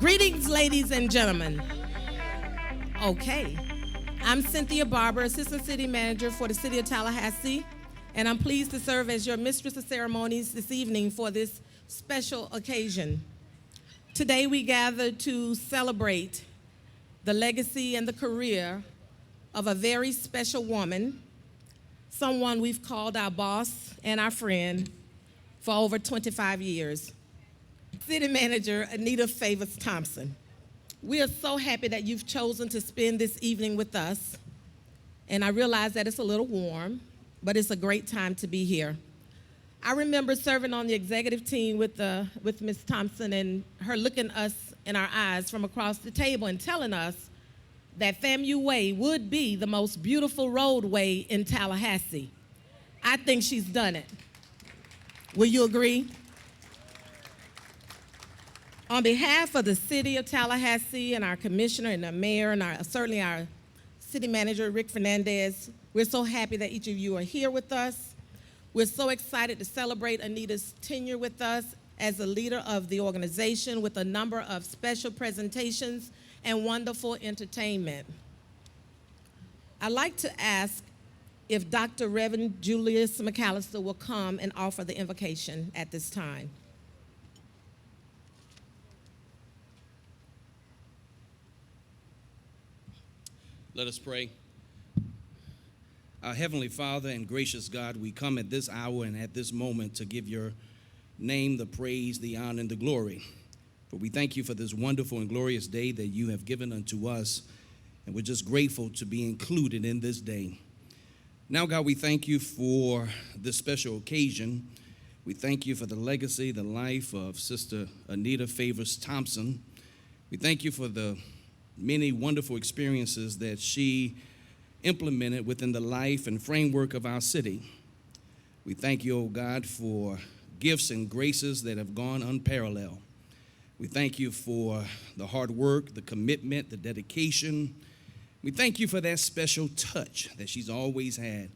Greetings, ladies and gentlemen. Okay, I'm Cynthia Barber, Assistant City Manager for the City of Tallahassee, and I'm pleased to serve as your Mistress of Ceremonies this evening for this special occasion. Today we gather to celebrate the legacy and the career of a very special woman, someone we've called our boss and our friend for over 25 years. City Manager Anita Favors Thompson. We are so happy that you've chosen to spend this evening with us. And I realize that it's a little warm, but it's a great time to be here. I remember serving on the executive team with Ms. Thompson and her looking us in our eyes from across the table and telling us that FAMU Way would be the most beautiful roadway in Tallahassee. I think she's done it. Will you agree? On behalf of the City of Tallahassee and our commissioner and the mayor and certainly our city manager, Rick Fernandez, we're so happy that each of you are here with us. We're so excited to celebrate Anita's tenure with us as a leader of the organization with a number of special presentations and wonderful entertainment. I'd like to ask if Dr. Reverend Julius McAllister will come and offer the invocation at this time. Let us pray. Our Heavenly Father and gracious God, we come at this hour and at this moment to give your name the praise, the honor, and the glory. For we thank you for this wonderful and glorious day that you have given unto us, and we're just grateful to be included in this day. Now, God, we thank you for this special occasion. We thank you for the legacy, the life of Sister Anita Favors Thompson. We thank you for the many wonderful experiences that she implemented within the life and framework of our city. We thank you, oh God, for gifts and graces that have gone unparalleled. We thank you for the hard work, the commitment, the dedication. We thank you for that special touch that she's always had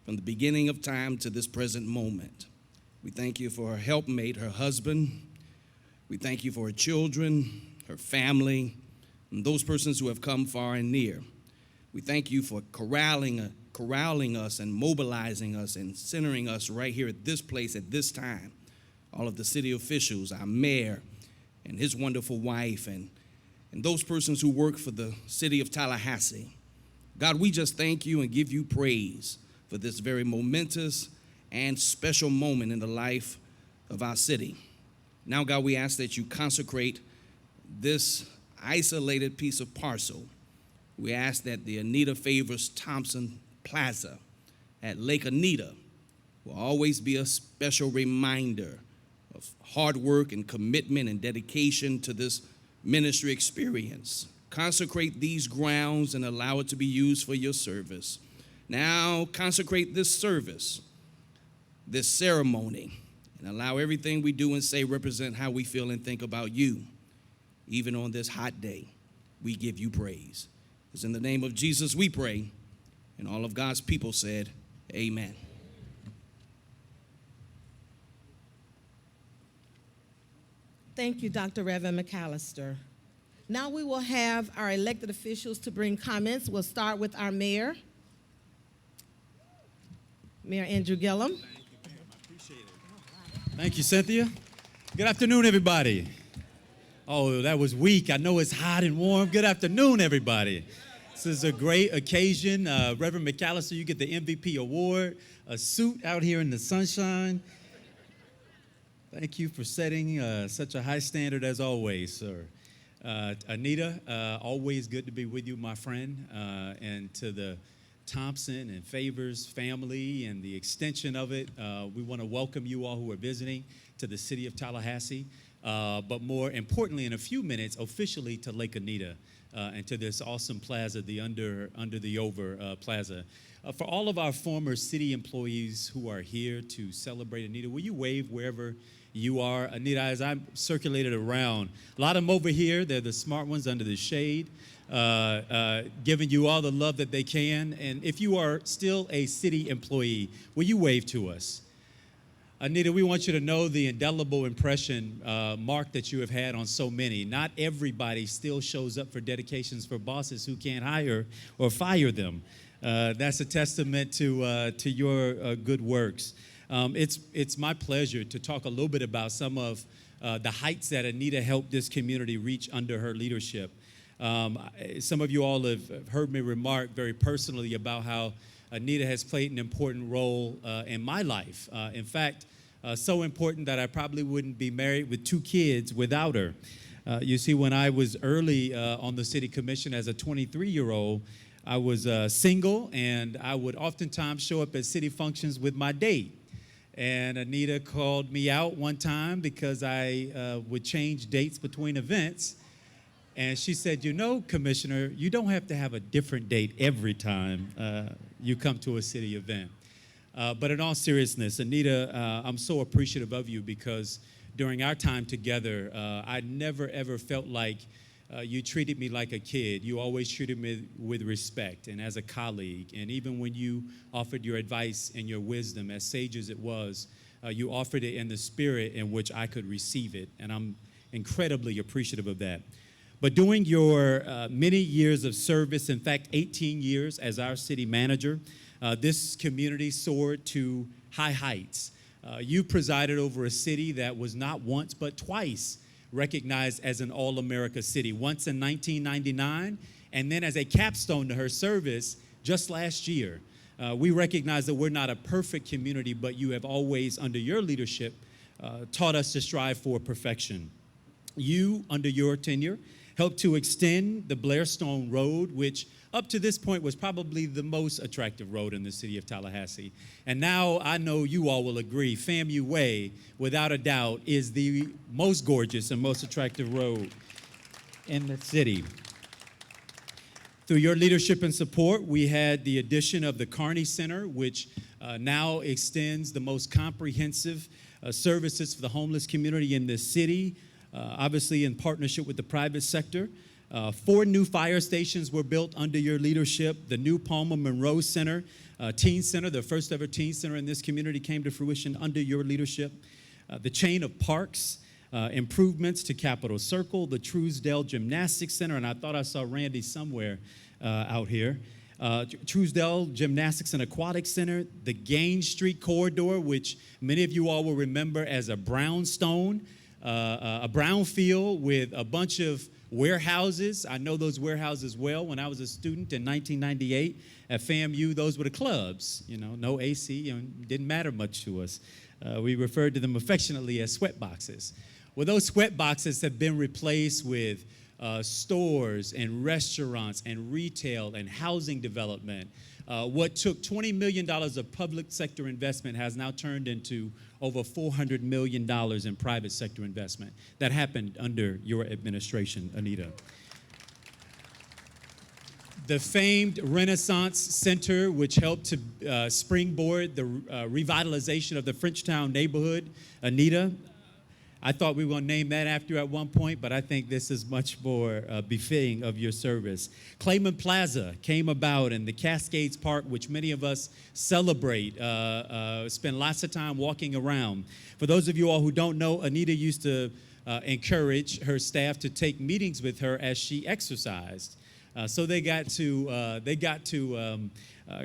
from the beginning of time to this present moment. We thank you for her helpmate, her husband. We thank you for her children, her family, and those persons who have come far and near. We thank you for corralling us and mobilizing us and centering us right here at this place at this time. All of the city officials, our mayor and his wonderful wife, and those persons who work for the city of Tallahassee. God, we just thank you and give you praise for this very momentous and special moment in the life of our city. Now, God, we ask that you consecrate this isolated piece of parcel. We ask that the Anita Favors Thompson Plaza at Lake Anita will always be a special reminder of hard work and commitment and dedication to this ministry experience. Consecrate these grounds and allow it to be used for your service. Now consecrate this service, this ceremony, and allow everything we do and say represent how we feel and think about you. Even on this hot day, we give you praise. It's in the name of Jesus we pray, and all of God's people said, amen. Thank you, Dr. Reverend McAllister. Now we will have our elected officials to bring comments. We'll start with our mayor, Mayor Andrew Gillum. Thank you, ma'am. I appreciate it. Thank you, Cynthia. Good afternoon, everybody. Oh, that was weak. I know it's hot and warm. Good afternoon, everybody. This is a great occasion. Reverend McAllister, you get the MVP award, a suit out here in the sunshine. Thank you for setting such a high standard as always, sir. Anita, always good to be with you, my friend, and to the Thompson and Favors family and the extension of it. We want to welcome you all who are visiting to the City of Tallahassee. But more importantly, in a few minutes, officially to Lake Anita and to this awesome plaza, the under the over plaza. For all of our former city employees who are here to celebrate Anita, will you wave wherever you are? Anita, as I'm circulated around, a lot of them over here, they're the smart ones under the shade, giving you all the love that they can. And if you are still a city employee, will you wave to us? Anita, we want you to know the indelible impression, mark that you have had on so many. Not everybody still shows up for dedications for bosses who can't hire or fire them. That's a testament to your good works. It's my pleasure to talk a little bit about some of the heights that Anita helped this community reach under her leadership. Some of you all have heard me remark very personally about how Anita has played an important role in my life. In fact, so important that I probably wouldn't be married with 2 kids without her. You see, when I was early on the city commission as a 23-year-old, I was single, and I would oftentimes show up at city functions with my date. And Anita called me out one time because I would change dates between events. And she said, you know, Commissioner, you don't have to have a different date every time you come to a city event. But in all seriousness, Anita, I'm so appreciative of you because during our time together, I never, ever felt like you treated me like a kid. You always treated me with respect and as a colleague. And even when you offered your advice and your wisdom, as sage as it was, you offered it in the spirit in which I could receive it. And I'm incredibly appreciative of that. But during your many years of service, in fact, 18 years as our city manager, this community soared to high heights. You presided over a city that was not once but twice recognized as an All-America city, once in 1999, and then as a capstone to her service just last year. We recognize that we're not a perfect community, but you have always, under your leadership, taught us to strive for perfection. You, under your tenure, helped to extend the Blairstone Road, which up to this point was probably the most attractive road in the city of Tallahassee. And now I know you all will agree, FAMU Way, without a doubt, is the most gorgeous and most attractive road in the city. Through your leadership and support, we had the addition of the Kearney Center, which now extends the most comprehensive services for the homeless community in this city, obviously in partnership with the private sector. 4 new fire stations were built under your leadership. The new Palmer Monroe Center, Teen Center, the first ever teen center in this community, came to fruition under your leadership. The chain of parks, improvements to Capitol Circle, the Truesdale Gymnastics Center, and I thought I saw Randy somewhere out here. Truesdale Gymnastics and Aquatic Center, the Gaines Street Corridor, which many of you all will remember as a brownstone, a brownfield with a bunch of warehouses. I know those warehouses well. When I was a student in 1998 at FAMU, those were the clubs. You know, no AC, didn't matter much to us. We referred to them affectionately as sweat boxes. Well, those sweat boxes have been replaced with stores and restaurants and retail and housing development. What took $20 million of public sector investment has now turned into over $400 million in private sector investment. That happened under your administration, Anita. The famed Renaissance Center, which helped to springboard the revitalization of the Frenchtown neighborhood, Anita. I thought we were going to name that after you at one point, but I think this is much more befitting of your service. Clayman Plaza came about, and the Cascades Park, which many of us celebrate, spend lots of time walking around. For those of you all who don't know, Anita used to encourage her staff to take meetings with her as she exercised. So they got to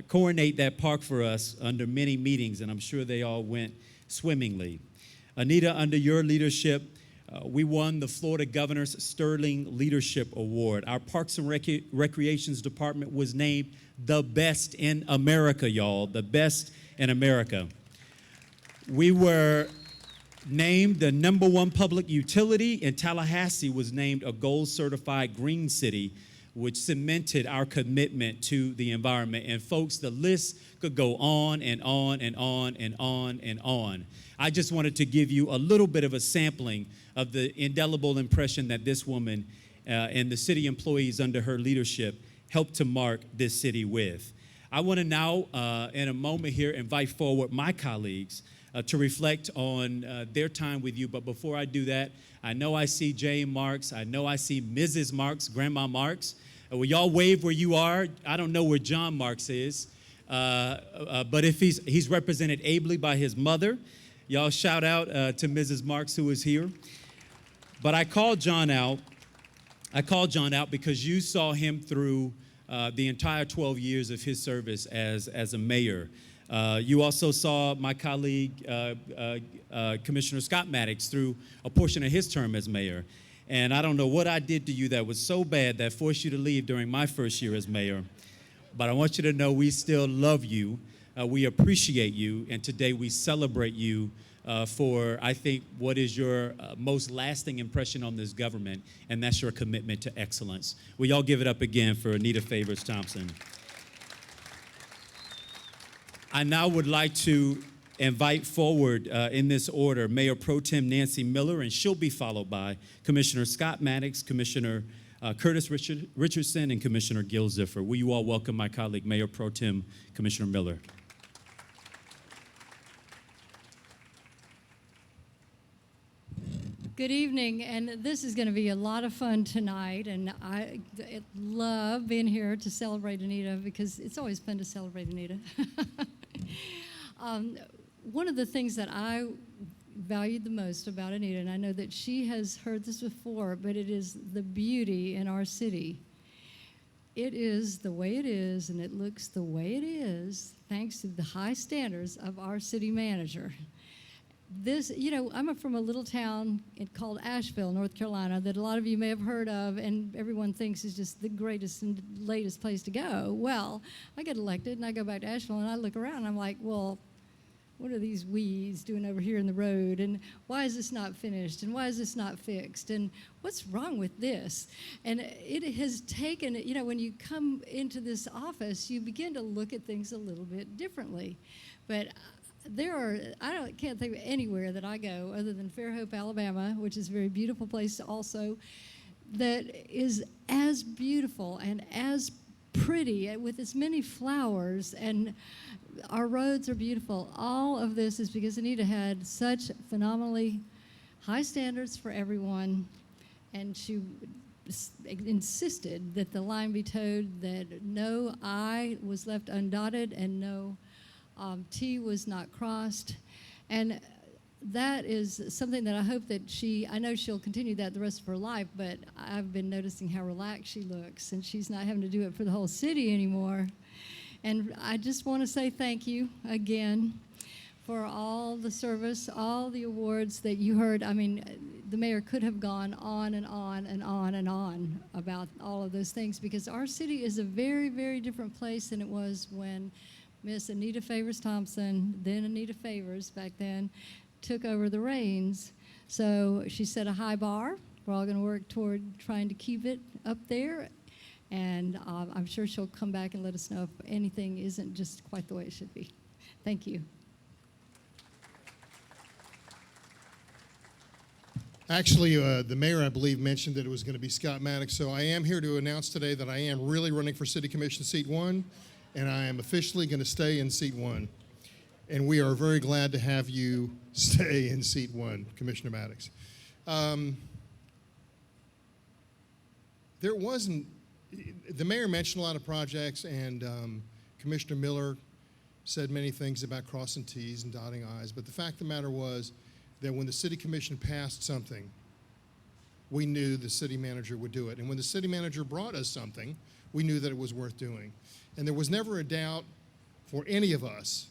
coordinate that park for us under many meetings, and I'm sure they all went swimmingly. Anita, under your leadership, we won the Florida Governor's Sterling Leadership Award. Our Parks and Recreations Department was named the best in America, y'all, the best in America. We were named the #1 public utility, and Tallahassee was named a gold certified green city, which cemented our commitment to the environment. And folks, the list could go on and on and on and on and on. I just wanted to give you a little bit of a sampling of the indelible impression that this woman and the city employees under her leadership helped to mark this city with. I want to now, in a moment here, invite forward my colleagues to reflect on their time with you. But before I do that, I know I see Jane Marks. I know I see Mrs. Marks, Grandma Marks. Will y'all wave where you are? I don't know where John Marks is, but if he's represented ably by his mother. Y'all shout out to Mrs. Marks, who is here. But I called John out. Because you saw him through the entire 12 years of his service as a mayor. You also saw my colleague, Commissioner Scott Maddox, through a portion of his term as mayor. And I don't know what I did to you that was so bad that forced you to leave during my first year as mayor. But I want you to know we still love you. We appreciate you. And today we celebrate you for, I think, what is your most lasting impression on this government, and that's your commitment to excellence. Will y'all give it up again for Anita Favors Thompson? I now would like to invite forward in this order Mayor Pro Tem Nancy Miller, and she'll be followed by Commissioner Scott Maddox, Commissioner Curtis Richardson, and Commissioner Gil Ziffer. Will you all welcome my colleague, Mayor Pro Tem Commissioner Miller? Good evening, and this is going to be a lot of fun tonight, and I love being here to celebrate Anita because it's always fun to celebrate Anita. One of the things that I valued the most about Anita, and I know that she has heard this before, but it is the beauty in our city. It is the way it is, and it looks the way it is, thanks to the high standards of our city manager. This, I'm from a little town called Asheville, North Carolina, that a lot of you may have heard of, and everyone thinks is just the greatest and latest place to go. Well, I get elected, and I go back to Asheville, and I look around, and I'm like, well, what are these weeds doing over here in the road, and why is this not finished, and why is this not fixed, and what's wrong with this? And it has taken, when you come into this office, you begin to look at things a little bit differently. But can't think of anywhere that I go other than Fairhope, Alabama, which is a very beautiful place also, that is as beautiful and as pretty with as many flowers, and our roads are beautiful. All of this is because Anita had such phenomenally high standards for everyone, and she insisted that the line be towed, that no I was left undotted and no T was not crossed. And that is something that I hope that I know she'll continue that the rest of her life, but I've been noticing how relaxed she looks, and she's not having to do it for the whole city anymore. And I just want to say thank you again for all the service, all the awards that you heard. I mean, the mayor could have gone on and on and on and on about all of those things, because our city is a very, very different place than it was when Miss Anita Favors Thompson, then Anita Favors back then, took over the reins. So she set a high bar. We're all going to work toward trying to keep it up there. And I'm sure she'll come back and let us know if anything isn't just quite the way it should be. Thank you. Actually, the mayor, I believe, mentioned that it was going to be Scott Maddox. So I am here to announce today that I am really running for City Commission Seat 1. And I am officially going to stay in Seat 1. And we are very glad to have you stay in Seat 1, Commissioner Maddox. The mayor mentioned a lot of projects, and Commissioner Miller said many things about crossing T's and dotting I's, but the fact of the matter was that when the City Commission passed something, we knew the city manager would do it. And when the city manager brought us something, we knew that it was worth doing. And there was never a doubt for any of us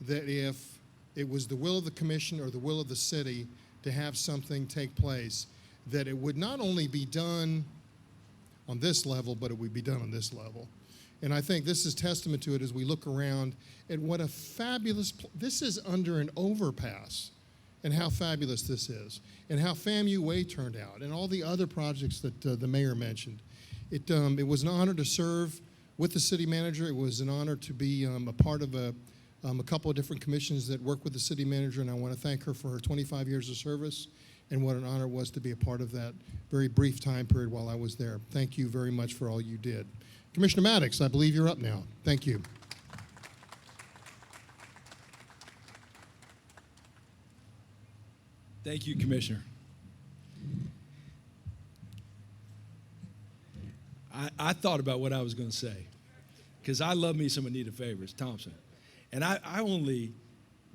that if it was the will of the commission or the will of the city to have something take place, that it would not only be done on this level, but it would be done on this level. And I think this is testament to it as we look around at what a fabulous, this is under an overpass, and how fabulous this is, and how FAMU Way turned out, and all the other projects that the mayor mentioned. It was an honor to serve with the city manager. It was an honor to be a part of a couple of different commissions that work with the city manager, and I want to thank her for her 25 years of service, and what an honor it was to be a part of that very brief time period while I was there. Thank you very much for all you did. Commissioner Maddox, I believe you're up now. Thank you. Thank you, Commissioner. I thought about what I was going to say, because I love me some Anita Favors Thompson. And I only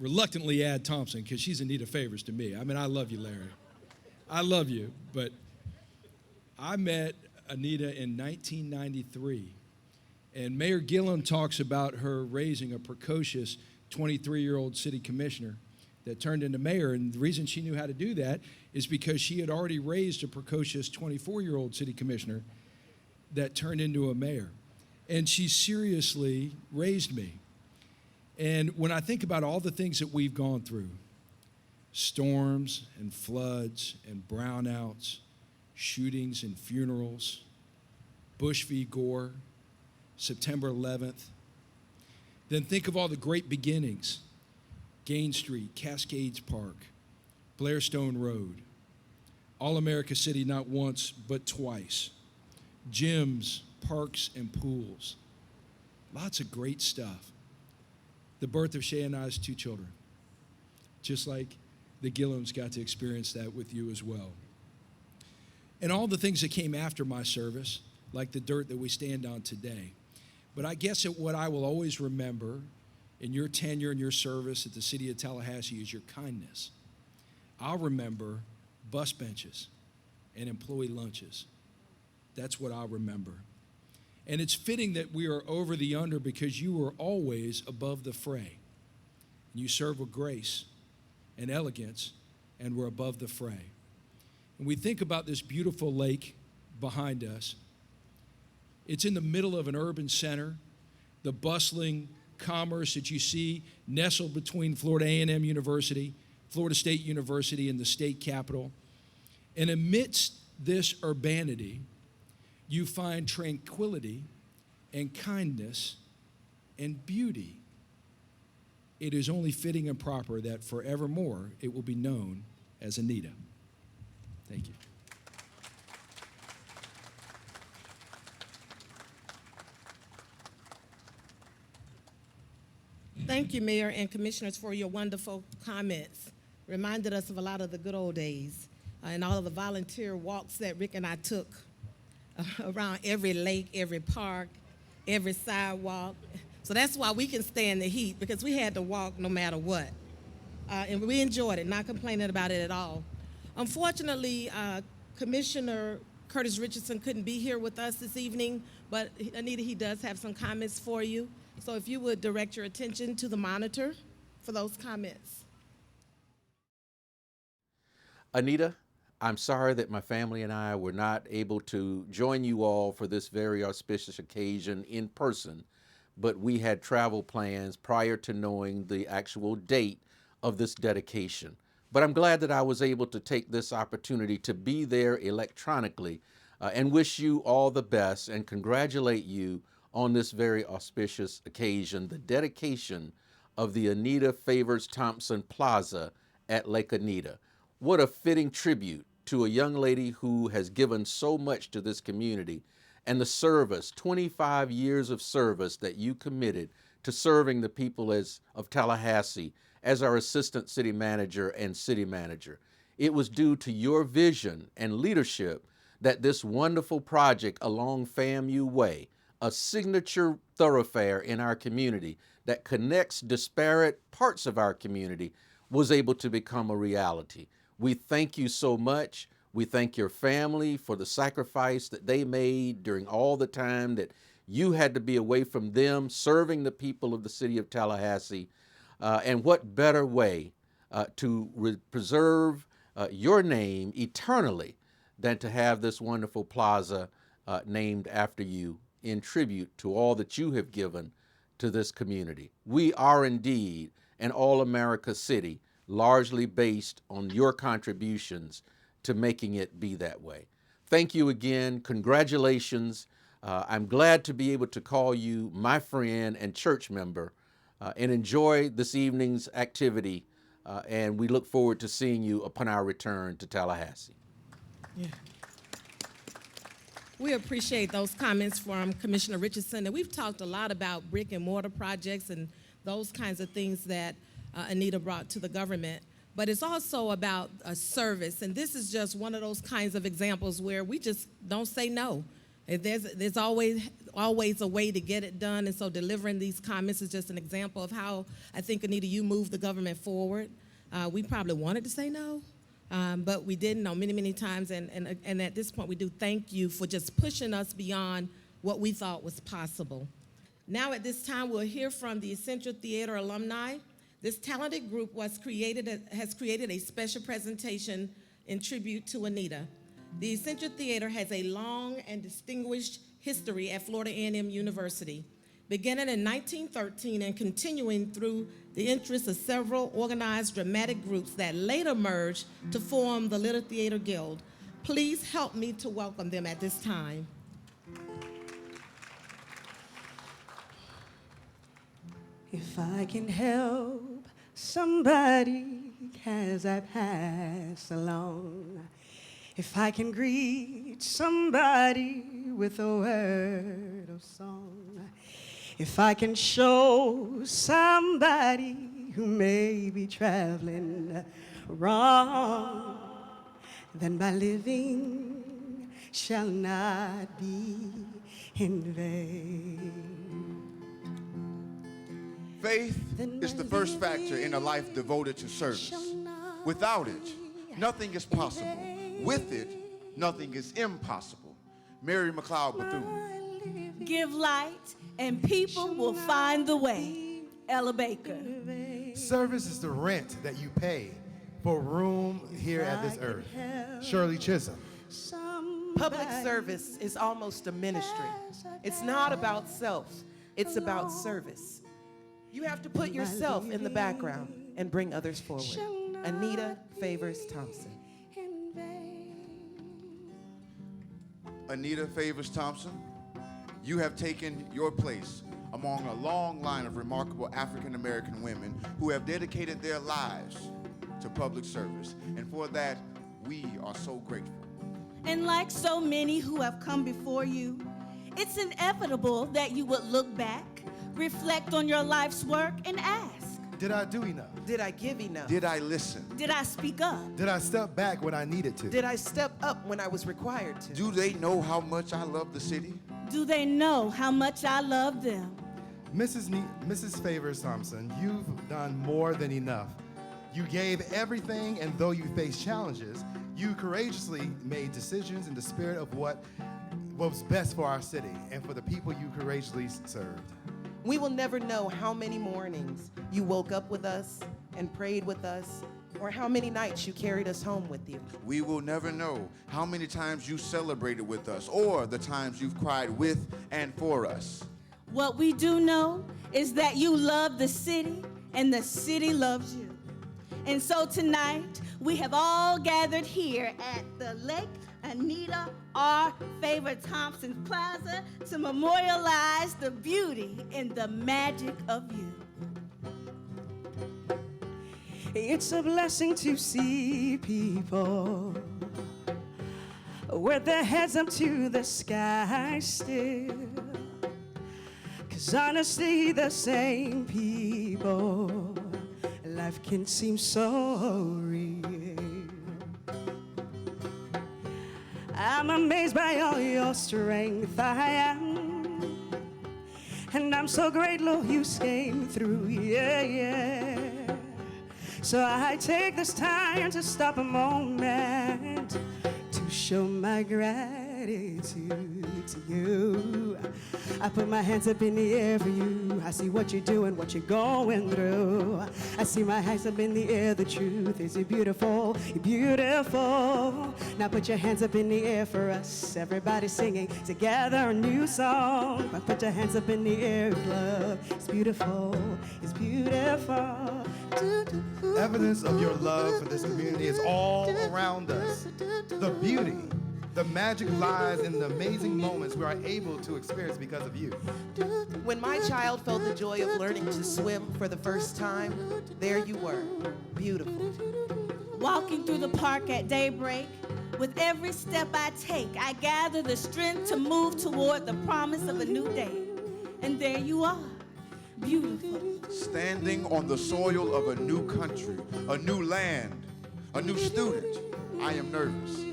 reluctantly add Thompson because she's Anita Favors to me. I mean, I love you, Larry. I love you, but I met Anita in 1993, and Mayor Gillum talks about her raising a precocious 23-year-old city commissioner that turned into mayor, and the reason she knew how to do that is because she had already raised a precocious 24-year-old city commissioner that turned into a mayor. And she seriously raised me. And when I think about all the things that we've gone through, storms and floods and brownouts, shootings and funerals, Bush v. Gore, September 11th, then think of all the great beginnings: Gain Street, Cascades Park, Blairstone Road, All-America City not once but twice, gyms, parks, and pools. Lots of great stuff. The birth of Shay and I's 2 children, just like the Gillums got to experience that with you as well. And all the things that came after my service, like the dirt that we stand on today. But I guess that what I will always remember in your tenure and your service at the City of Tallahassee is your kindness. I'll remember bus benches and employee lunches. That's what I'll remember. And it's fitting that we are over the under because you were always above the fray. You serve with grace and elegance and were above the fray. And we think about this beautiful lake behind us. It's in the middle of an urban center, the bustling commerce that you see nestled between Florida A&M University, Florida State University, and the state capitol. And amidst this urbanity, you find tranquility and kindness and beauty. It is only fitting and proper that forevermore it will be known as Anita. Thank you. Thank you, Mayor and Commissioners, for your wonderful comments. Reminded us of a lot of the good old days and all of the volunteer walks that Rick and I took around every lake, every park, every sidewalk. So that's why we can stand the heat, because we had to walk no matter what. And we enjoyed it, not complaining about it at all. Unfortunately, Commissioner Curtis Richardson couldn't be here with us this evening, but Anita, he does have some comments for you. So if you would direct your attention to the monitor for those comments. Anita, I'm sorry that my family and I were not able to join you all for this very auspicious occasion in person, but we had travel plans prior to knowing the actual date of this dedication. But I'm glad that I was able to take this opportunity to be there electronically and wish you all the best and congratulate you on this very auspicious occasion, the dedication of the Anita Favors Thompson Plaza at Lake Anita. What a fitting tribute to a young lady who has given so much to this community, and the service, 25 years of service that you committed to serving the people of Tallahassee as our assistant city manager and city manager. It was due to your vision and leadership that this wonderful project along FAMU Way, a signature thoroughfare in our community that connects disparate parts of our community, was able to become a reality. We thank you so much. We thank your family for the sacrifice that they made during all the time that you had to be away from them, serving the people of the city of Tallahassee. And what better way to preserve your name eternally than to have this wonderful plaza named after you in tribute to all that you have given to this community. We are indeed an all-America city, largely based on your contributions to making it be that way. Thank you again. Congratulations. I'm glad to be able to call you my friend and church member and enjoy this evening's activity. And we look forward to seeing you upon our return to Tallahassee. Yeah. We appreciate those comments from Commissioner Richardson. And we've talked a lot about brick and mortar projects and those kinds of things that Anita brought to the government. But it's also about a service. And this is just one of those kinds of examples where we just don't say no. There's always always a way to get it done, and so delivering these comments is just an example of how I think, Anita, you moved the government forward. We probably wanted to say no, but we didn't know many, many times, and at this point we do thank you for just pushing us beyond what we thought was possible. Now at this time we'll hear from the Essential Theater alumni. This talented group has created a special presentation in tribute to Anita. The Essential Theater has a long and distinguished history at Florida A&M University, beginning in 1913 and continuing through the interests of several organized dramatic groups that later merged to form the Little Theater Guild. Please help me to welcome them at this time. If I can help somebody as I pass along, if I can greet somebody with a word of song, if I can show somebody who may be traveling wrong, then my living shall not be in vain. Faith is the first factor in a life devoted to service. Without it, nothing is possible. With it, nothing is impossible. Mary McLeod Bethune. Give light and people will find the way. Ella Baker. Service is the rent that you pay for room here at this earth. Shirley Chisholm. Public service is almost a ministry. It's not about self, it's about service. You have to put yourself in the background and bring others forward. Anita Favors Thompson. Anita Favors Thompson, you have taken your place among a long line of remarkable African American women who have dedicated their lives to public service. And for that, we are so grateful. And like so many who have come before you, it's inevitable that you would look back, reflect on your life's work, and ask, Did I do enough? Did I give enough? Did I listen? did I speak up? Did I step back when I needed to? Did I step up when I was required to? Do they know how much I love the city? Do they know how much I love them? Mrs. Favors Thompson, you've done more than enough. You gave everything, and though you faced challenges, you courageously made decisions in the spirit of what was best for our city and for the people you courageously served. We will never know how many mornings you woke up with us and prayed with us, or how many nights you carried us home with you. We will never know how many times you celebrated with us or the times you've cried with and for us. What we do know is that you love the city and the city loves you. And so tonight, we have all gathered here at the Lake Anita R. Thompson Plaza to memorialize the beauty and the magic of you. It's a blessing to see people with their heads up to the sky still. 'Cause honestly, the same people, life can seem so real. I'm amazed by all your strength, I am. And I'm so grateful you came through, yeah, yeah. So I take this time to stop a moment to show my gratitude to you. I put my hands up in the air for you. I see what you're doing, what you're going through. I see my hands up in the air, the truth is you're beautiful, you're beautiful. Now put your hands up in the air for us. Everybody singing together a new song. Now put your hands up in the air, love. It's beautiful, it's beautiful. Evidence of your love for this community is all around us. The beauty, the magic lies in the amazing moments we are able to experience because of you. When my child felt the joy of learning to swim for the first time, there you were, beautiful. Walking through the park at daybreak, with every step I take, I gather the strength to move toward the promise of a new day. And there you are, beautiful. Standing on the soil of a new country, a new land, a new student, I am nervous.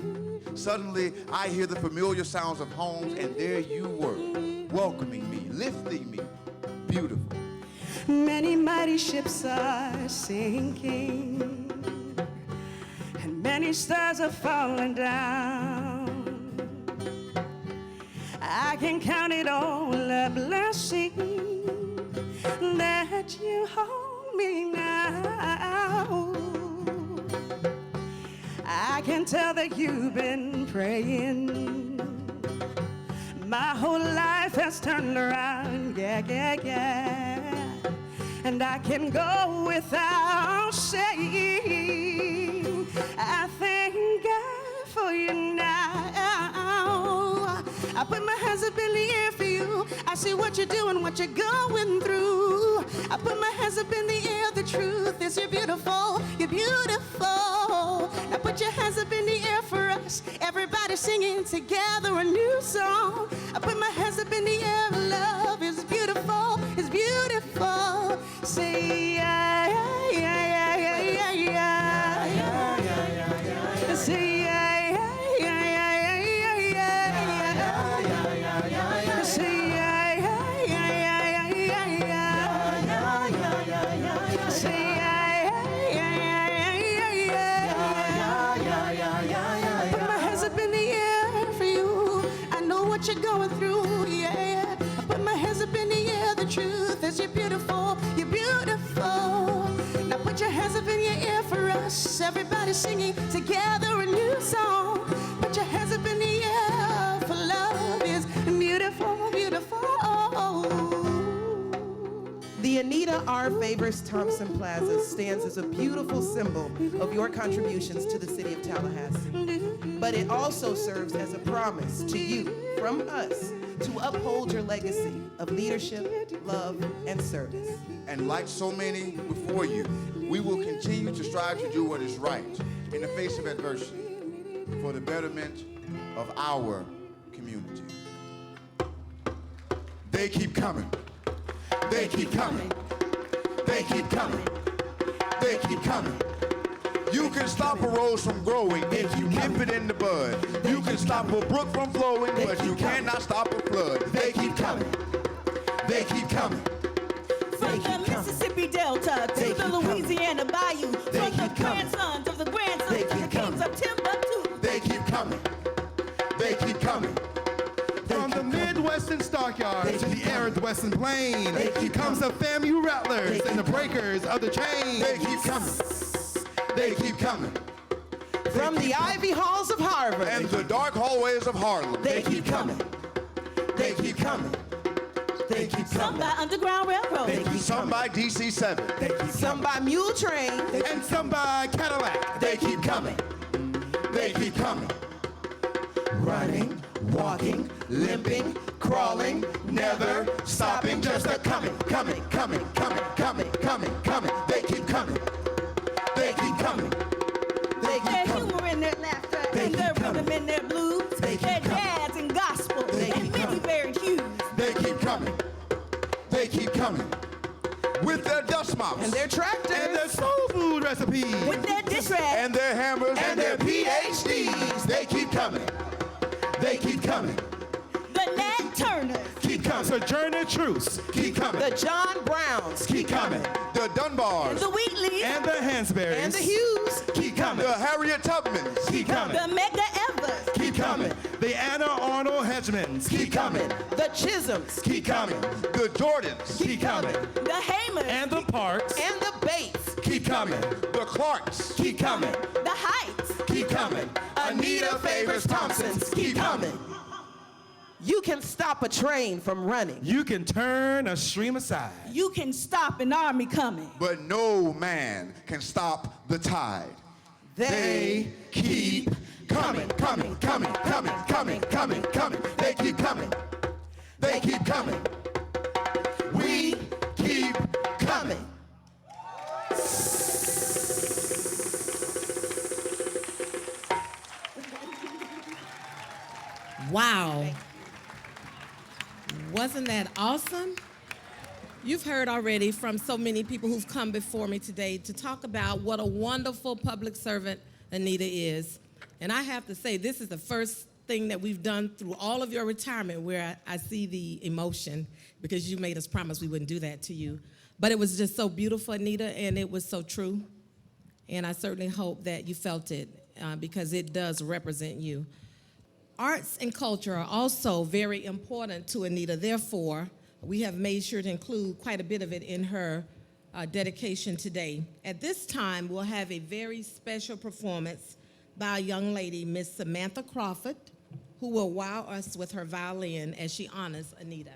Suddenly, I hear the familiar sounds of homes, and there you were, welcoming me, lifting me. Beautiful. Many mighty ships are sinking, and many stars are falling down. I can count it all a blessing that you hold me now. I can tell that you've been praying. My whole life has turned around, yeah, yeah, yeah. And I can go without saying, I thank God for you now. I put my hands up in the air for you. I see what you're doing, what you're going through. I put my hands up in the air. The truth is you're beautiful, you're beautiful. Now put your hands up in the air for us. Everybody singing together a new song. I put my hands up in the air. Love is beautiful, it's beautiful. Say yeah, yeah, yeah, yeah, yeah, yeah, yeah, yeah, yeah. Say yeah, yeah, yeah, yeah, yeah, yeah, yeah. Say yeah, yeah, yeah, yeah, yeah, yeah. Say yeah, yeah, yeah, yeah, yeah. Put my hands up in the air for you. I know what you're going through, yeah. I put my hands up in the air. The truth is you're beautiful, you're beautiful. Now put your hands up in your ear for us. Everybody singing together a new song. Put your hands up in the air, for love is beautiful, beautiful. The Anita R favors Thompson Plaza stands as a beautiful symbol of your contributions to the city of Tallahassee. But it also serves as a promise to you, from us, to uphold your legacy of leadership, love, and service. And like so many before you, we will continue to strive to do what is right in the face of adversity for the betterment of our community. They keep coming. They keep coming. They keep coming. They keep coming. You can stop a rose from growing if you nip it in the bud. You can stop a brook from flowing, but you cannot stop a flood. They keep coming. They keep coming. From the Mississippi Delta to the Louisiana Bayou, from the grandsons of the grandsons to the kings of Timbuktu. They keep coming. They keep coming. From the Midwestern Stockyards to the arid Western Plain, comes the FAMU Rattlers and the breakers of the chain. They keep coming. They keep coming. From the Ivy Halls of Harvard and the dark hallways of Harlem. They keep coming. They keep coming. They keep Some coming. by Underground Railroad. Some by DC-7. Some by mule train. And some by Cadillac. They keep coming. They keep coming. Running, walking, limping, crawling, never stopping, just a coming, coming, coming, coming, coming, coming, coming. They keep coming. They keep coming. They Their keep coming. humor and their laughter, They and their keep rhythm coming. and their blues, They keep their coming. jazz and gospel, They and keep many coming. varied hues. They keep coming. They keep coming. With their dust mops. And their tractors. And their soul food recipes. With their dish rags, And their hammers. And their PhDs. They keep coming. They keep coming. the Nat Turners, Keep coming. Sojourner Truce. Keep coming. The John Browns. Keep coming. The Dunbars. the Wheatleys, And the Hansberries. And the Hughes. Keep coming. The Harriet Tubmans. Keep coming. the Mega Evers, Keep coming. The Anna Arnold Hedgemans. Keep coming. The Chisholms. Keep coming. The Jordans. Keep coming. the Hamers, And the Parks. And the Bates. Keep coming. The Clarks. Keep coming. the Heights. Keep coming. Anita favors Thompsons. Keep coming. You can stop a train from running. You can turn a stream aside. You can stop an army coming. But no man can stop the tide. They keep coming, coming, coming, coming, coming, coming, coming. They keep coming. They keep coming. We keep coming. Wow. Wasn't that awesome? You've heard already from so many people who've come before me today to talk about what a wonderful public servant Anita is. And I have to say, this is the first thing that we've done through all of your retirement, where I see the emotion, because you made us promise we wouldn't do that to you. But it was just so beautiful, Anita, and it was so true. And I certainly hope that you felt it, because it does represent you. Arts and culture are also very important to Anita. Therefore, we have made sure to include quite a bit of it in her dedication today. At this time, we'll have a very special performance by a young lady, Miss Samantha Crawford, who will wow us with her violin as she honors Anita.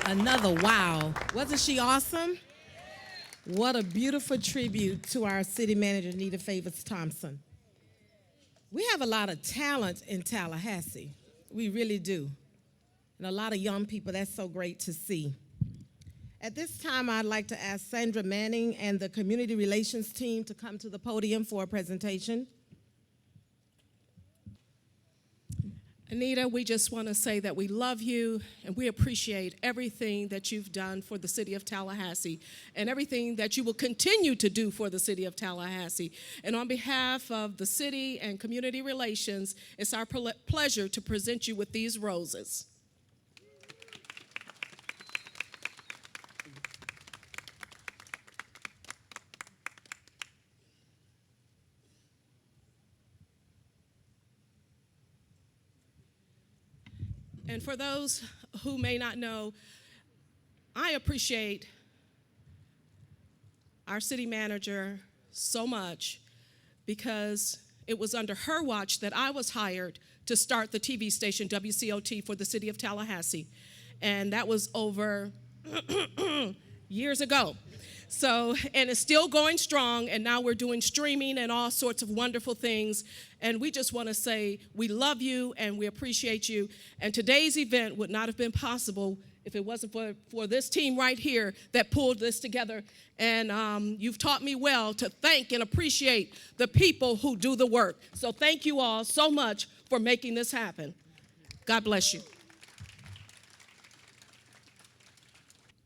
Another wow. Wasn't she awesome? What a beautiful tribute to our city manager, Anita Favors Thompson. We have a lot of talent in Tallahassee. We really do. And a lot of young people. That's so great to see. At this time, I'd like to ask Sandra Manning and the Community Relations team to come to the podium for a presentation. Anita, we just want to say that we love you and we appreciate everything that you've done for the City of Tallahassee and everything that you will continue to do for the City of Tallahassee. And on behalf of the city and community relations, it's our pleasure to present you with these roses. And for those who may not know, I appreciate our city manager so much because it was under her watch that I was hired to start the TV station WCOT for the City of Tallahassee. And that was over years ago. So, and it's still going strong, and now we're doing streaming and all sorts of wonderful things. And we just want to say we love you and we appreciate you. And today's event would not have been possible if it wasn't for this team right here that pulled this together. And you've taught me well to thank and appreciate the people who do the work. So thank you all so much for making this happen. God bless you.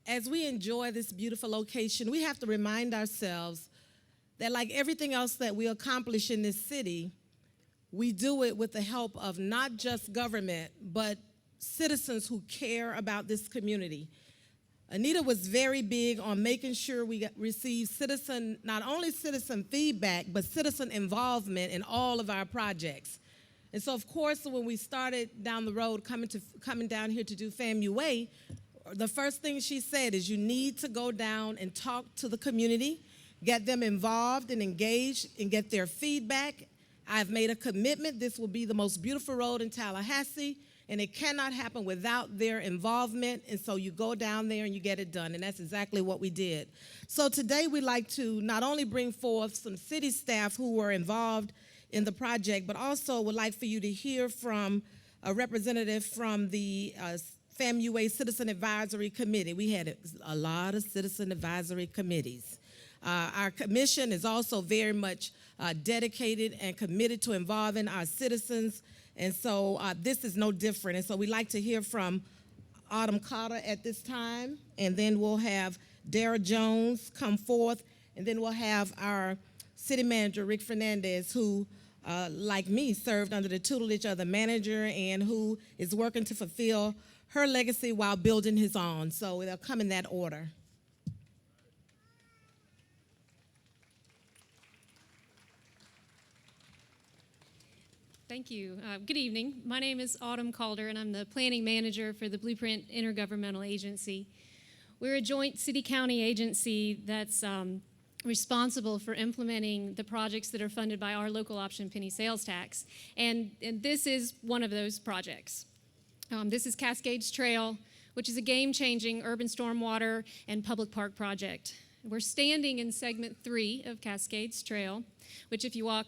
As we enjoy this beautiful location, we have to remind ourselves that like everything else that we accomplish in this city, we do it with the help of not just government, but citizens who care about this community. Anita was very big on making sure we receive not only citizen feedback, but citizen involvement in all of our projects. And so, of course, when we started down the road coming down here to do FAMU Way, the first thing she said is you need to go down and talk to the community, get them involved and engaged and get their feedback. I've made a commitment. This will be the most beautiful road in Tallahassee, and it cannot happen without their involvement. And so you go down there and you get it done, and that's exactly what we did. So today we'd like to not only bring forth some city staff who were involved in the project, but also would like for you to hear from a representative from the FAMU Way Citizen Advisory Committee. We had a lot of citizen advisory committees. Our commission is also very much dedicated and committed to involving our citizens, and so this is no different. And so we'd like to hear from Autumn Calder at this time, and then we'll have Darryl Jones come forth, and then we'll have our city manager, Rick Fernandez, who like me, served under the tutelage of the manager and who is working to fulfill her legacy while building his own. So they'll come in that order. Thank you. Good evening. My name is Autumn Calder, and I'm the planning manager for the Blueprint Intergovernmental Agency. We're a joint city-county agency that's responsible for implementing the projects that are funded by our local option penny sales tax. And this is one of those projects. This is Cascades Trail, which is a game-changing urban stormwater and public park project. We're standing in segment 3 of Cascades Trail, which if you walk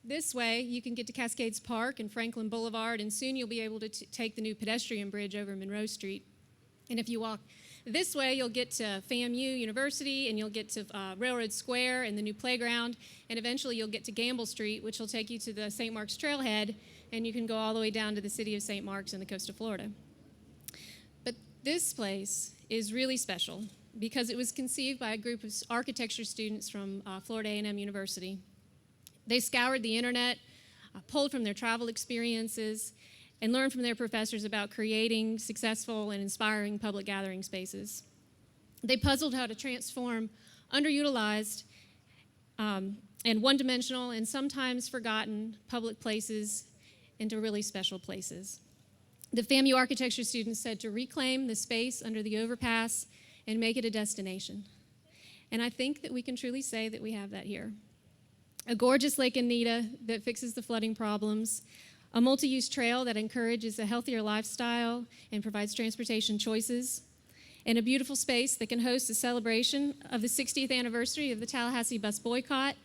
this way, you can get to Cascades Park and Franklin Boulevard, and soon you'll be able to take the new pedestrian bridge over Monroe Street. And if you walk this way, you'll get to FAMU University, and you'll get to Railroad Square and the new playground, and eventually you'll get to Gamble Street, which will take you to the St. Mark's Trailhead, and you can go all the way down to the city of St. Mark's in the coast of Florida. But this place is really special because it was conceived by a group of architecture students from Florida A.M.E. University. They scoured the internet, pulled from their travel experiences, and learned from their professors about creating successful and inspiring public gathering spaces. They puzzled how to transform underutilized and one-dimensional and sometimes forgotten public places into really special places. The FAMU architecture students said to reclaim the space under the overpass and make it a destination. And I think that we can truly say that we have that here. A gorgeous Lake Anita that fixes the flooding problems, a multi-use trail that encourages a healthier lifestyle and provides transportation choices, and a beautiful space that can host a celebration of the 60th anniversary of the Tallahassee bus boycott,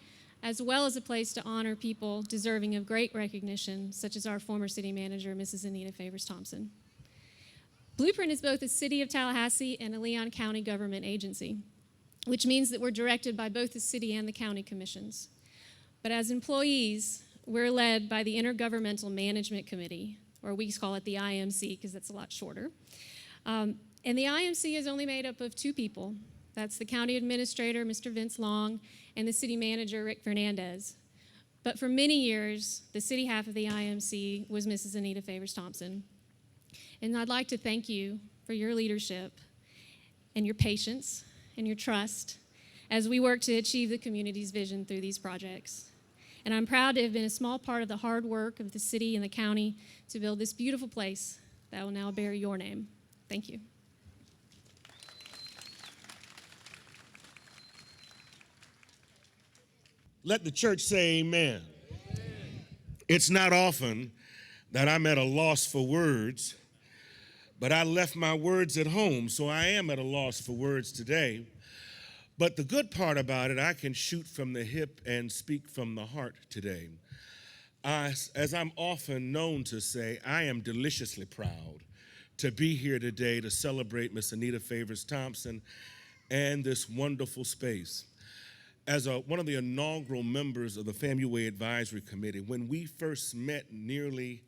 as well as a place to honor people deserving of great recognition, such as our former city manager, Mrs. Anita Favors Thompson. Blueprint is both a City of Tallahassee and a Leon County government agency, which means that we're directed by both the city and the county commissions. But as employees, we're led by the Intergovernmental Management Committee, or we call it the IMC because that's a lot shorter. And the IMC is only made up of two people. That's the county administrator, Mr. Vince Long, and the city manager, Rick Fernandez. But for many years, the city half of the IMC was Mrs. Anita Favors Thompson. And I'd like to thank you for your leadership and your patience and your trust as we work to achieve the community's vision through these projects. And I'm proud to have been a small part of the hard work of the city and the county to build this beautiful place that will now bear your name. Thank you. Let the church say amen. It's not often that I'm at a loss for words, but I left my words at home, so I am at a loss for words today. But the good part about it, I can shoot from the hip and speak from the heart today. As I'm often known to say, I am deliciously proud to be here today to celebrate Miss Anita Favors Thompson and this wonderful space. As one of the inaugural members of the FAMU Way Advisory Committee, when we first met nearly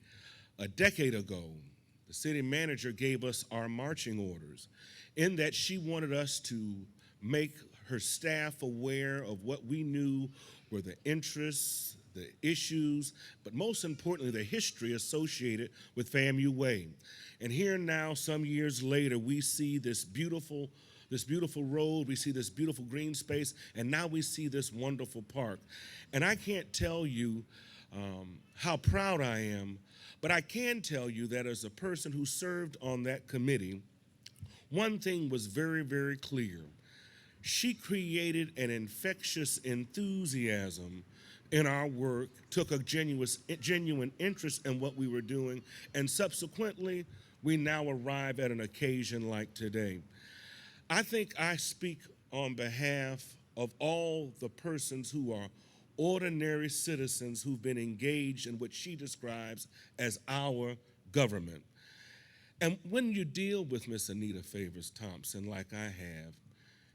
a decade ago, the city manager gave us our marching orders in that she wanted us to make her staff aware of what we knew were the interests, the issues, but most importantly, the history associated with FAMU Way. And here now, some years later, we see this beautiful road, we see this beautiful green space, and now we see this wonderful park. And I can't tell you how proud I am, but I can tell you that as a person who served on that committee, one thing was very, very clear. She created an infectious enthusiasm in our work, took a genuine interest in what we were doing, and subsequently, we now arrive at an occasion like today. I think I speak on behalf of all the persons who are ordinary citizens who've been engaged in what she describes as our government. And when you deal with Miss Anita Favors Thompson like I have,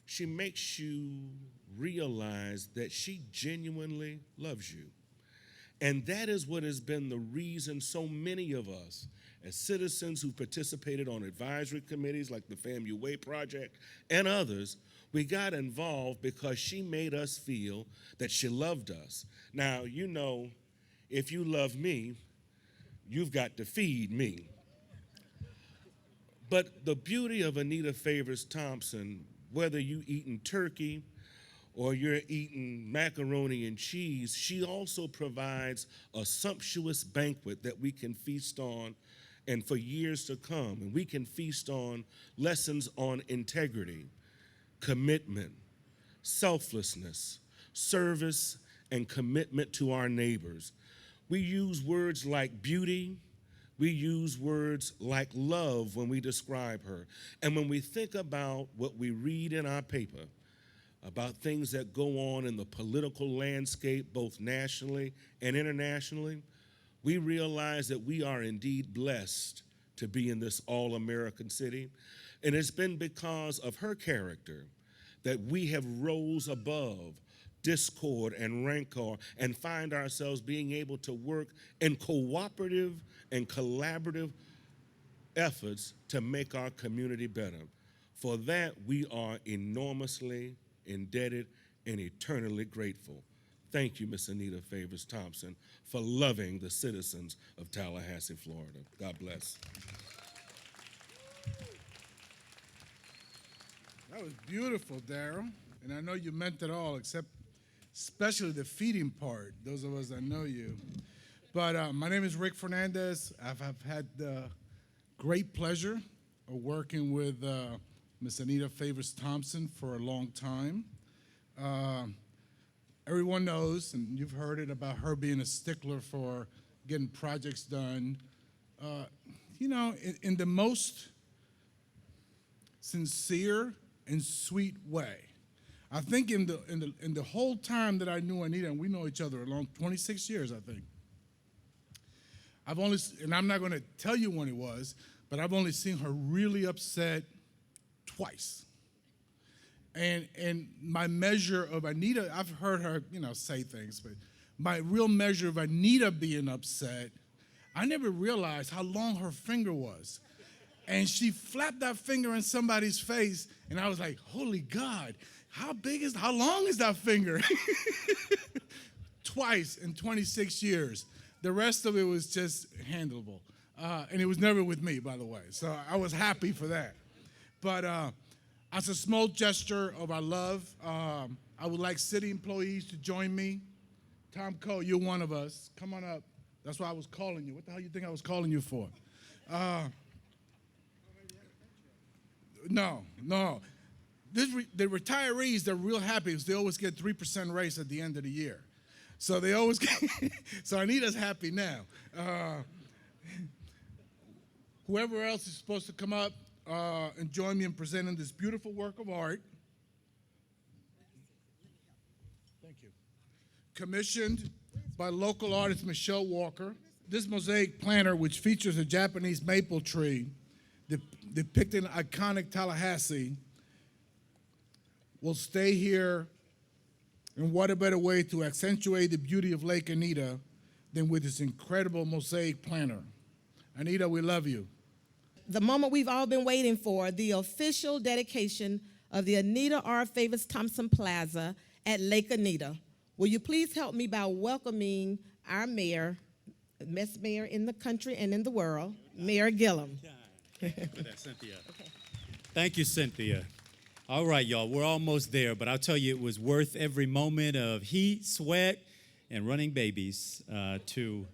she makes you realize that she genuinely loves you. And that is what has been the reason so many of us, as citizens who participated on advisory committees like the FAMU Way Project and others, we got involved because she made us feel that she loved us. Now, you know, if you love me, you've got to feed me. But the beauty of Anita Favors Thompson, whether you eating turkey or you're eating macaroni and cheese, she also provides a sumptuous banquet that we can feast on and for years to come. And we can feast on lessons on integrity, commitment, selflessness, service, and commitment to our neighbors. We use words like beauty. We use words like love when we describe her. And when we think about what we read in our paper, about things that go on in the political landscape, both nationally and internationally, we realize that we are indeed blessed to be in this all-American city. And it's been because of her character that we have rose above discord and rancor and find ourselves being able to work in cooperative and collaborative efforts to make our community better. For that, we are enormously indebted and eternally grateful. Thank you, Miss Anita Favors Thompson, for loving the citizens of Tallahassee, Florida. God bless. That was beautiful, Darryl. And I know you meant it all, except especially the feeding part, those of us that know you. But my name is Rick Fernandez. I've had the great pleasure of working with Miss Anita Favors Thompson for a long time. Everyone knows, and you've heard it, about her being a stickler for getting projects done. You know, in the most sincere, and sweet way. I think in the whole time that I knew Anita, and we know each other along 26 years, I think. And I'm not going to tell you when it was, but I've only seen her really upset twice. And my measure of Anita, I've heard her, say things, but my real measure of Anita being upset, I never realized how long her finger was. And she flapped that finger in somebody's face, and I was like, holy God, how long is that finger? Twice in 26 years. The rest of it was just handleable. And it was never with me, by the way. So I was happy for that. But as a small gesture of our love, I would like city employees to join me. Tom Cole, you're one of us. Come on up. That's why I was calling you. What the hell you think I was calling you for? No. The retirees, they're real happy because they always get 3% raise at the end of the year. So they always get, so Anita's happy now. Whoever else is supposed to come up and join me in presenting this beautiful work of art. Thank you. Commissioned by local artist Michelle Walker. This mosaic planter, which features a Japanese maple tree depicting iconic Tallahassee, will stay here. And what a better way to accentuate the beauty of Lake Anita than with this incredible mosaic planter. Anita, we love you. The moment we've all been waiting for, the official dedication of the Anita R. Favors Thompson Plaza at Lake Anita. Will you please help me by welcoming our mayor, best mayor in the country and in the world, Mayor Gillum. For that, Cynthia. Okay. Thank you, Cynthia. All right, y'all, we're almost there, but I'll tell you it was worth every moment of heat, sweat, and running babies to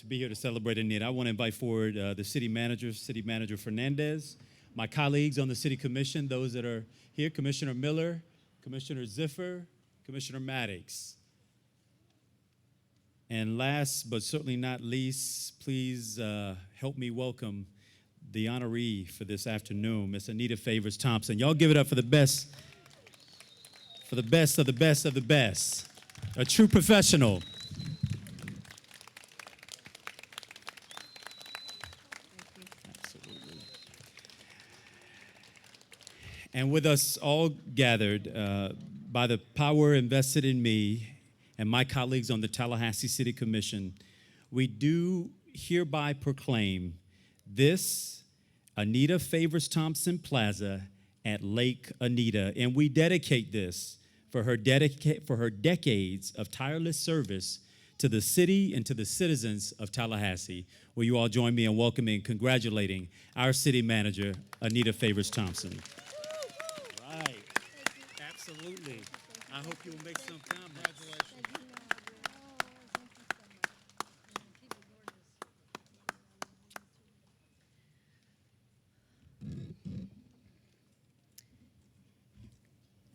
be here to celebrate Anita. I want to invite forward the City Manager Fernandez, my colleagues on the City Commission, those that are here, Commissioner Miller, Commissioner Ziffer, Commissioner Maddox. And last but certainly not least, please help me welcome the honoree for this afternoon, Miss Anita Favors Thompson. Y'all give it up for the best of the best of the best. A true professional. Absolutely. And with us all gathered by the power invested in me and my colleagues on the Tallahassee City Commission, we do hereby proclaim this Anita Favors Thompson Plaza at Lake Anita, and we dedicate this for her decades of tireless service to the city and to the citizens of Tallahassee. Will you all join me in welcoming and congratulating our city manager, Anita Favors Thompson? Right, absolutely. I hope you'll make some comments.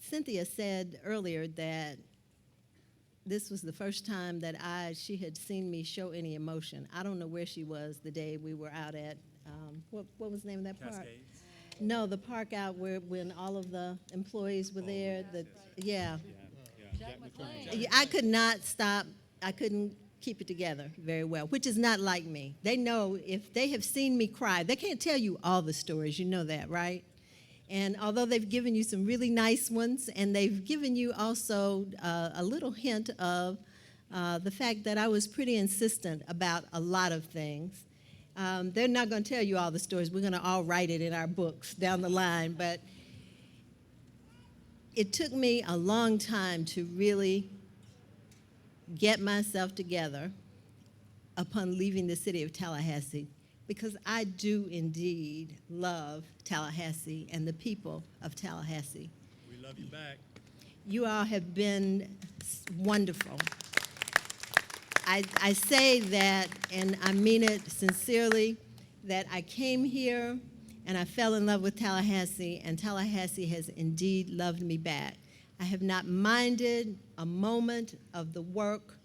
Cynthia said earlier that this was the first time that she had seen me show any emotion. I don't know where she was the day we were out at, what was the name of that park? Cascades? No, the park out where when all of the employees were there. Yeah. I could not stop. I couldn't keep it together very well, which is not like me. They know if they have seen me cry, they can't tell you all the stories. You know that, right? And although they've given you some really nice ones, and they've given you also a little hint of the fact that I was pretty insistent about a lot of things. They're not going to tell you all the stories. We're going to all write it in our books down the line. But it took me a long time to really get myself together upon leaving the city of Tallahassee, because I do indeed love Tallahassee and the people of Tallahassee. We love you back. You all have been wonderful. I say that, and I mean it sincerely, that I came here and I fell in love with Tallahassee, and Tallahassee has indeed loved me back. I have not minded a moment of the work,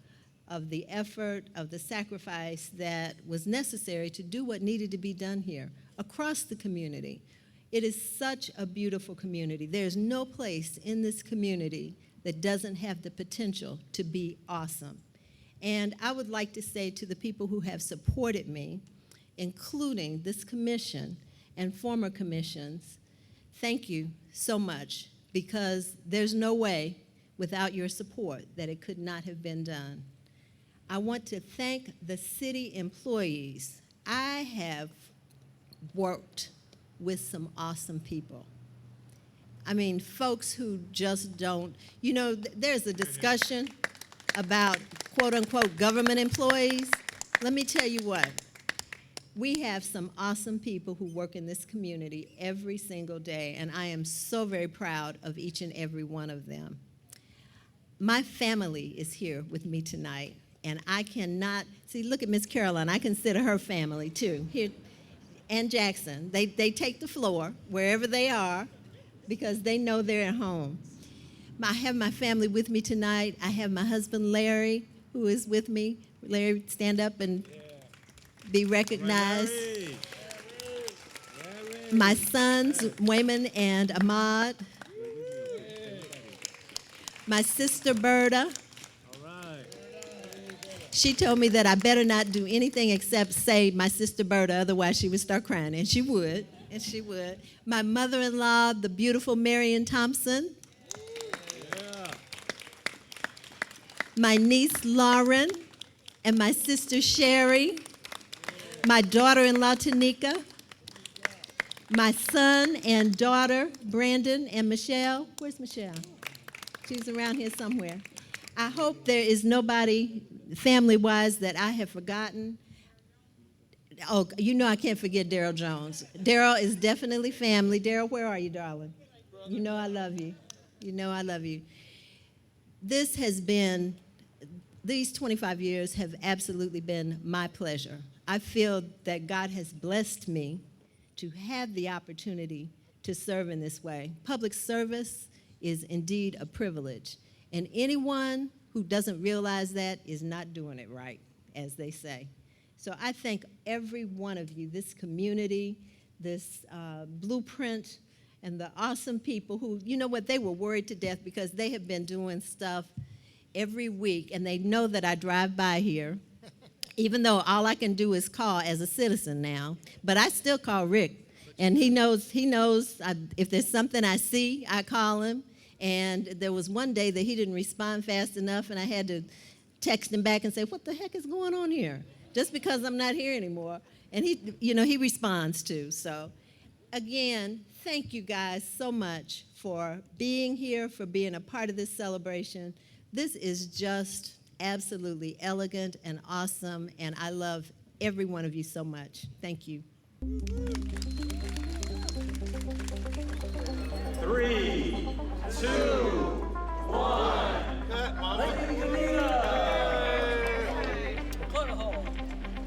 of the effort, of the sacrifice that was necessary to do what needed to be done here across the community. It is such a beautiful community. There's no place in this community that doesn't have the potential to be awesome. And I would like to say to the people who have supported me, including this commission and former commissions, thank you so much, because there's no way without your support that it could not have been done. I want to thank the city employees. I have worked with some awesome people. I mean, folks who just don't, you know, there's a discussion about quote unquote government employees. Let me tell you what, we have some awesome people who work in this community every single day, and I am so very proud of each and every one of them. My family is here with me tonight, and I cannot, see, look at Miss Caroline, I consider her family too. Here, and Jackson, they take the floor wherever they are because they know they're at home. I have my family with me tonight. I have my husband, Larry, who is with me. Larry, stand up and be recognized. Larry. My sons, Wayman and Ahmad. My sister, Berta. She told me that I better not do anything except say my sister Berta, otherwise she would start crying, and she would, and she would. My mother-in-law, the beautiful Marion Thompson. Yeah. My niece, Lauren, and my sister, Sherry. My daughter-in-law, Tanika. My son and daughter, Brandon and Michelle. Where's Michelle? She's around here somewhere. I hope there is nobody family-wise that I have forgotten. Oh, you know I can't forget Darryl Jones. Darryl is definitely family. Darryl, where are you, darling? You know I love you. You know I love you. This has been, these 25 years have absolutely been my pleasure. I feel that God has blessed me to have the opportunity to serve in this way. Public service is indeed a privilege, and anyone who doesn't realize that is not doing it right, as they say. So I thank every one of you, this community, this blueprint, and the awesome people who, you know what, they were worried to death because they have been doing stuff every week, and they know that I drive by here, even though all I can do is call as a citizen now, but I still call Rick, and he knows if there's something I see, I call him. And there was one day that he didn't respond fast enough, and I had to text him back and say, what the heck is going on here? Just because I'm not here anymore. And he, you know, he responds too. So again, thank you guys so much for being here, for being a part of this celebration. This is just absolutely elegant and awesome, and I love every one of you so much. Thank you. 3, 2, 1. Lake Anita! Put it home.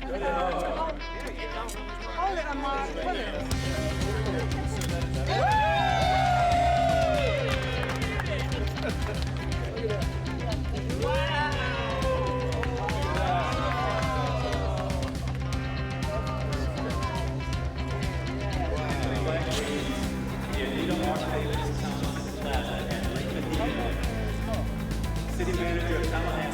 Put it home. Hold it, Ahmad. Put it. The Anita R. Thompson Plaza at Lake Anita. City Manager of Tallahassee.